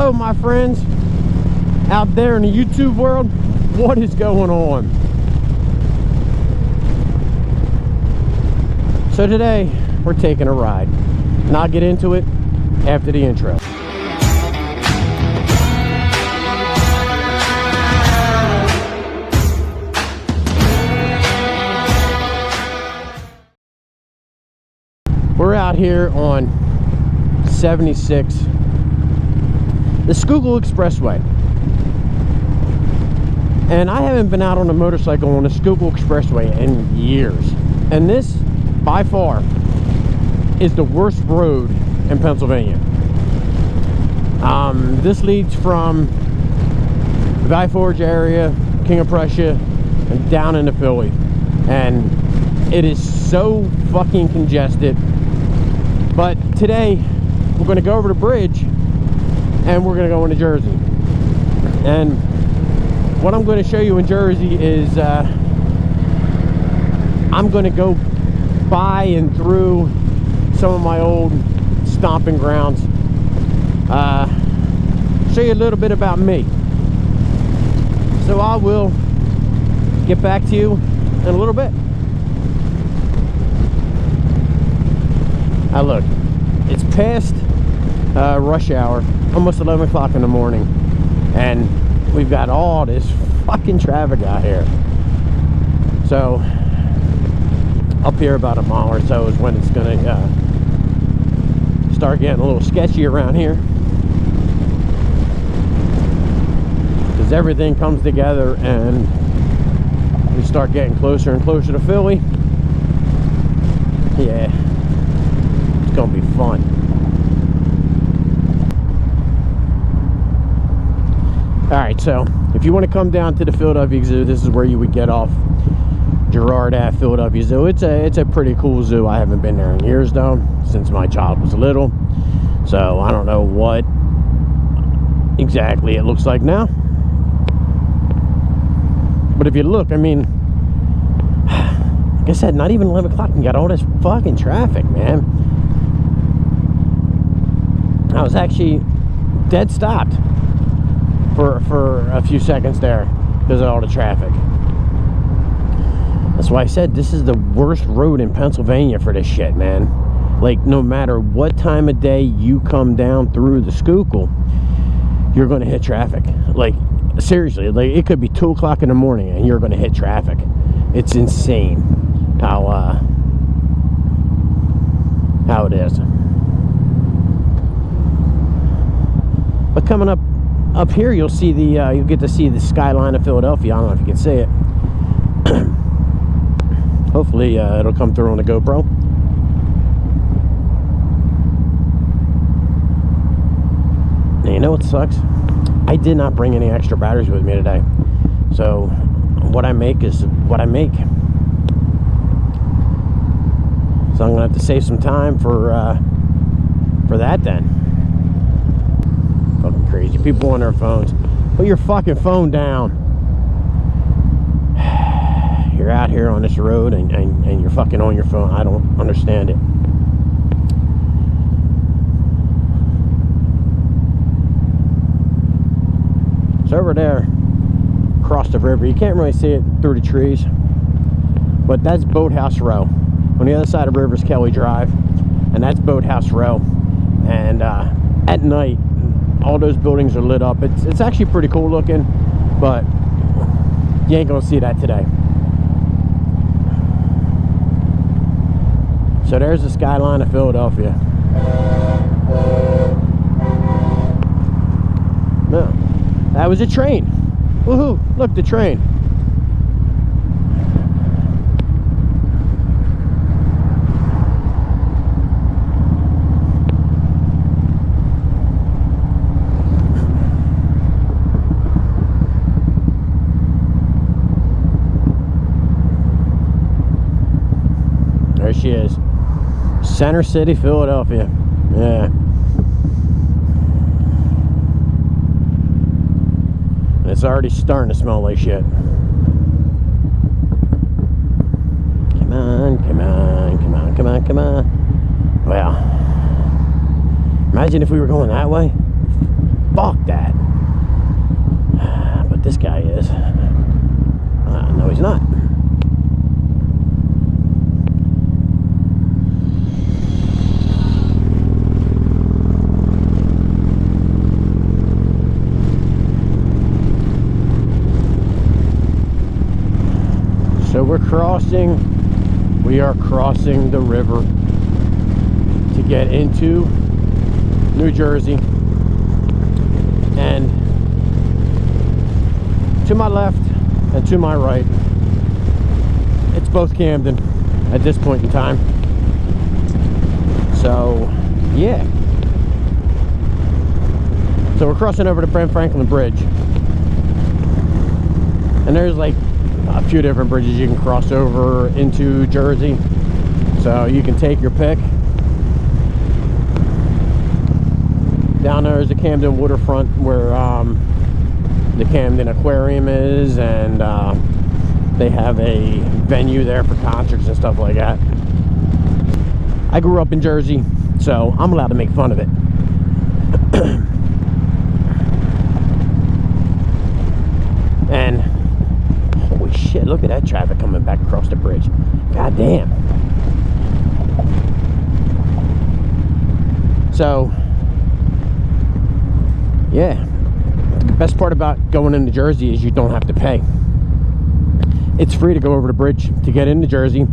Hello, my friends out there in the YouTube world. What is going on? So today we're taking a ride, and I'll get into it after the intro. We're out here on 76, the Schuylkill Expressway, and I haven't been out on a motorcycle on the Schuylkill Expressway in years, and this by far is the worst road in Pennsylvania. This leads from the Valley Forge area, King of Prussia, and down into Philly, and it is so fucking congested. But today we're going to go over the bridge and we're going to go into Jersey. And what I'm going to show you in Jersey is I'm going to go by and through some of my old stomping grounds. Show you a little bit about me. So I will get back to you in a little bit. Now look, it's past rush hour, almost 11 o'clock in the morning, and we've got all this fucking traffic out here. So up here about a mile or so is when it's gonna start getting a little sketchy around here, because everything comes together and we start getting closer and closer to Philly. Yeah, it's gonna be fun. Alright, so if you want to come down to the Philadelphia Zoo, this is where you would get off Girard Ave, Philadelphia Zoo. It's a pretty cool zoo. I haven't been there in years though, since my child was little, so I don't know what exactly it looks like now. But if you look, I mean, like I said, not even 11 o'clock and got all this fucking traffic, man. I was actually dead stopped for a few seconds there because of all the traffic. That's why I said this is the worst road in Pennsylvania for this shit, man. Like, no matter what time of day you come down through the Schuylkill, you're going to hit traffic. Like, seriously, like, it could be 2 o'clock in the morning and you're going to hit traffic. It's insane how it is. But coming up here, you'll see you'll get to see the skyline of Philadelphia. I don't know if you can see it. Hopefully it'll come through on the GoPro. And you know what sucks? I did not bring any extra batteries with me today. So what I make is what I make. So I'm gonna have to save some time for that then. Fucking crazy. People on their phones. Put your fucking phone down. You're out here on this road and you're fucking on your phone. I don't understand it. So over there, across the river, you can't really see it through the trees, but that's Boathouse Row. On the other side of the river is Kelly Drive, and that's Boathouse Row. And at night, all those buildings are lit up. It's actually pretty cool looking, but you ain't gonna see that today. So there's the skyline of Philadelphia. No, that was a train. Woohoo! Look, the train. There she is. Center City, Philadelphia. Yeah. And it's already starting to smell like shit. Come on, come on, come on, come on, come on. Well, imagine if we were going that way. fuck that. But this guy is. No, he's not. So we are crossing the river to get into New Jersey. And to my left and to my right, it's both Camden at this point in time. So, yeah. So we're crossing over the Ben Franklin Bridge. And there's like a few different bridges you can cross over into Jersey, so you can take your pick. Down there is the Camden waterfront where the Camden Aquarium is, and they have a venue there for concerts and stuff like that. I grew up in Jersey, so I'm allowed to make fun of it. And holy shit, look at that traffic coming back across the bridge. God damn. So, yeah. The best part about going into Jersey is you don't have to pay. It's free to go over the bridge to get into Jersey.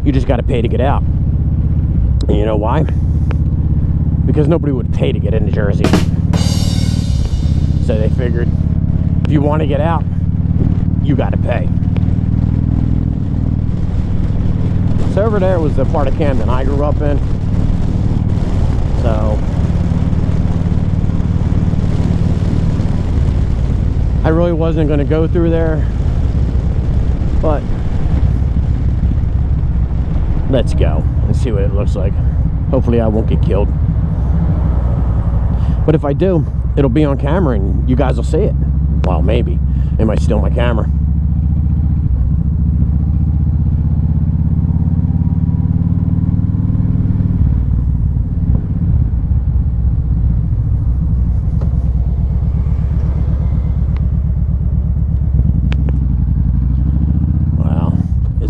You just got to pay to get out. And you know why? Because nobody would pay to get into Jersey. So they figured, if you want to get out, you got to pay. So over there was the part of Camden I grew up in. So I really wasn't going to go through there, but let's go and see what it looks like. Hopefully I won't get killed, but if I do, it'll be on camera and you guys will see it. Well, maybe they might steal my camera.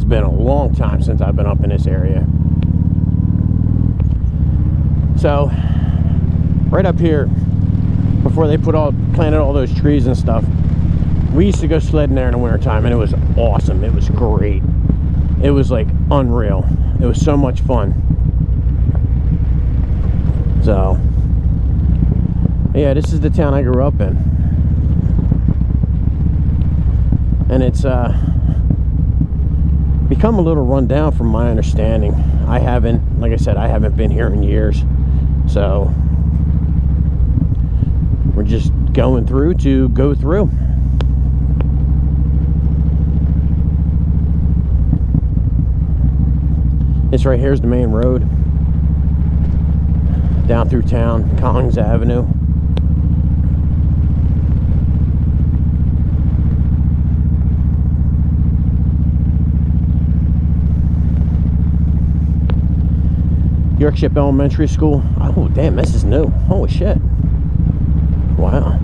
Been a long time since I've been up in this area. So right up here, before they planted all those trees and stuff, we used to go sledding there in the wintertime, and it was awesome. It was great. It was like unreal. It was so much fun. So yeah, this is the town I grew up in, and it's become a little run down from my understanding. Like I said, I haven't been here in years, so we're just going through to go through. This right here is the main road down through town, Collins Avenue. Yorkshire Elementary School. Oh, damn, this is new. Holy shit. Wow.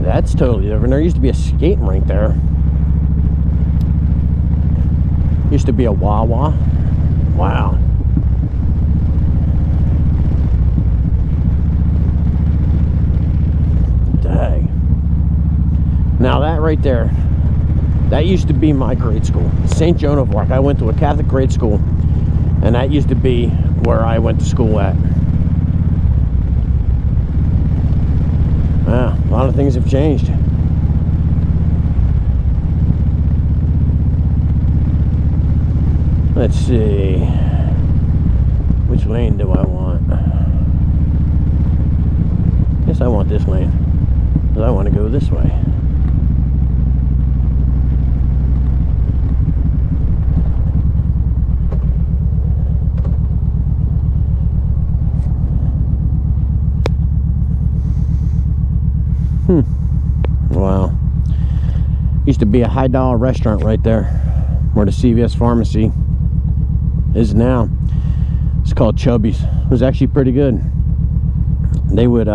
That's totally different. There used to be a skating rink there. Used to be a Wawa. Wow. Dang. Now that right there, that used to be my grade school. St. Joan of Arc. I went to a Catholic grade school, and that used to be where I went to school at. Wow, a lot of things have changed. Let's see. Which lane do I want? Guess I want this lane, because I want to go this way. Wow. Used to be a high-dollar restaurant right there where the CVS pharmacy is now. It's called Chubby's. It was actually pretty good. they would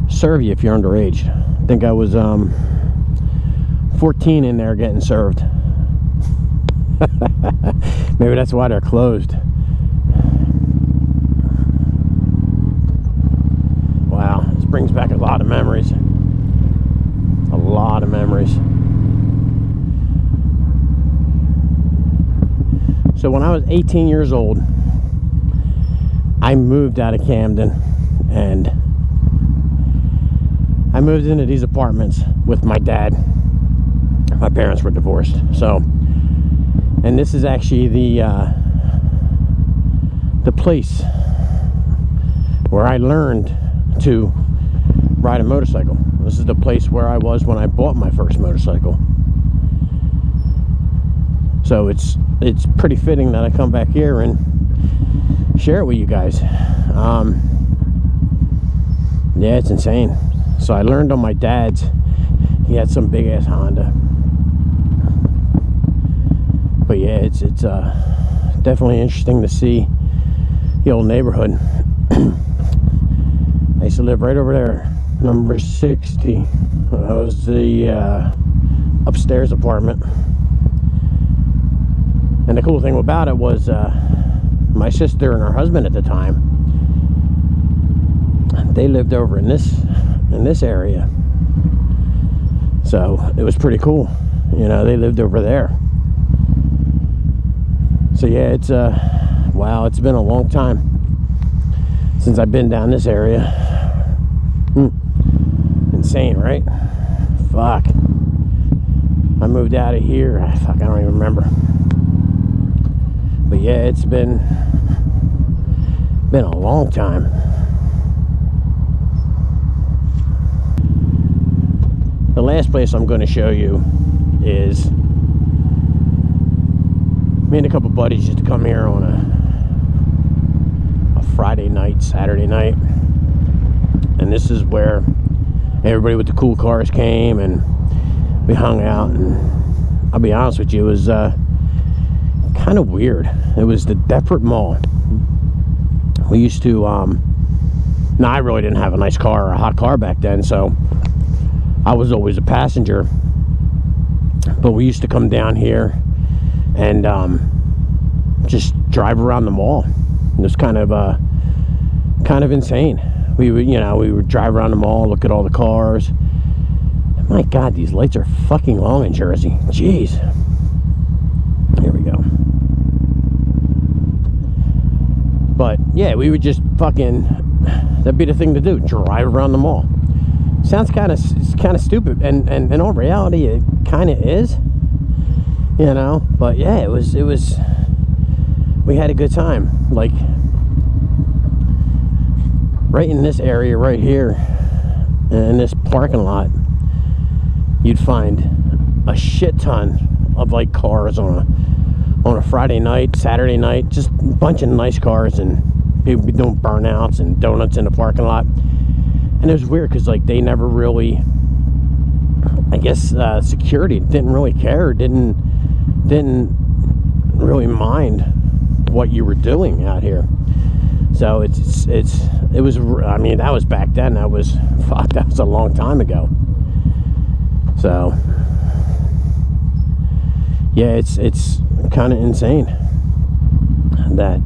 serve you if you're underage. I think I was 14 in there getting served. Maybe that's why they're closed. Wow, this brings back a lot of memories. A lot of memories. So when I was 18 years old, I moved out of Camden, and I moved into these apartments with my dad. My parents were divorced, so, and this is actually the place where I learned to ride a motorcycle. This is the place where I was when I bought my first motorcycle. So it's pretty fitting that I come back here and share it with you guys. Yeah, it's insane. So I learned on my dad's. He had some big ass Honda. But yeah, it's definitely interesting to see the old neighborhood. I used to live right over there, number 60. That was the upstairs apartment. And the cool thing about it was my sister and her husband at the time, they lived over in this area. So it was pretty cool. You know, they lived over there. So yeah, it's wow, it's been a long time since I've been down this area. Insane, right? Fuck. I moved out of here. Fuck, I don't even remember. But yeah, it's been a long time. The last place I'm going to show you is, me and a couple buddies used to come here on a Friday night, Saturday night, and this is where everybody with the cool cars came, and we hung out. And I'll be honest with you, it was kind of weird. It was the Deptford Mall. We used to now I really didn't have a nice car or a hot car back then, so I was always a passenger. But we used to come down here and just drive around the mall. It was kind of insane. We would drive around the mall, look at all the cars. My God, these lights are fucking long in Jersey. Jeez. Here we go. But yeah, we would just fucking, that'd be the thing to do, drive around the mall. Sounds kind of stupid, and in all reality it kind of is, you know. But yeah, it was we had a good time. Like right in this area right here, in this parking lot, you'd find a shit ton of like cars on a Friday night, Saturday night, just a bunch of nice cars, and people be doing burnouts and donuts in the parking lot. And it was weird because like they never really, I guess security didn't really care, didn't really mind what you were doing out here. So it was, I mean, that was back then. That was a long time ago. So yeah, it's kind of insane that,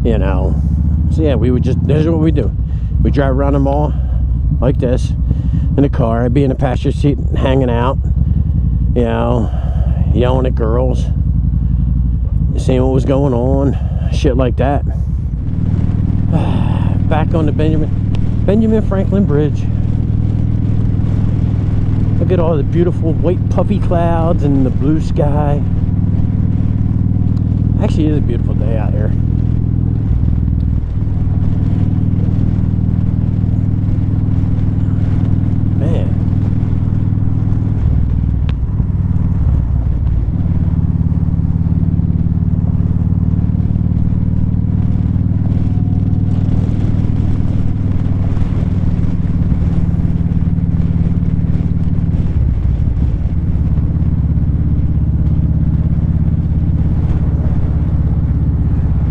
you know. So yeah, we would just, this is what we do. We drive around the mall like this in a car. I'd be in the passenger seat hanging out, you know, yelling at girls, seeing what was going on, shit like that. Back on the Benjamin Franklin Bridge. Look at all the beautiful white puffy clouds and the blue sky. Actually, it is a beautiful day out here. Man.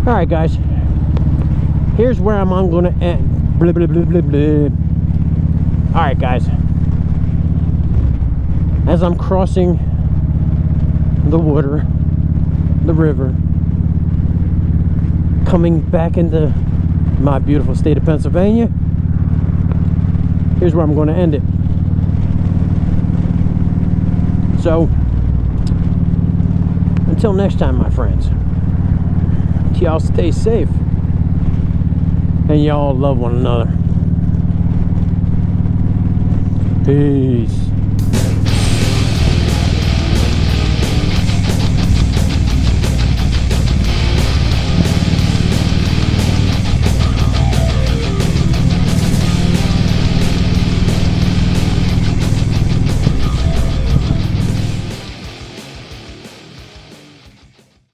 Alright guys, here's where I'm going to end. Blah, blah, blah, blah, blah. All right, guys. As I'm crossing the water, the river, coming back into my beautiful state of Pennsylvania, here's where I'm going to end it. So, until next time, my friends, y'all stay safe and y'all love one another. Peace.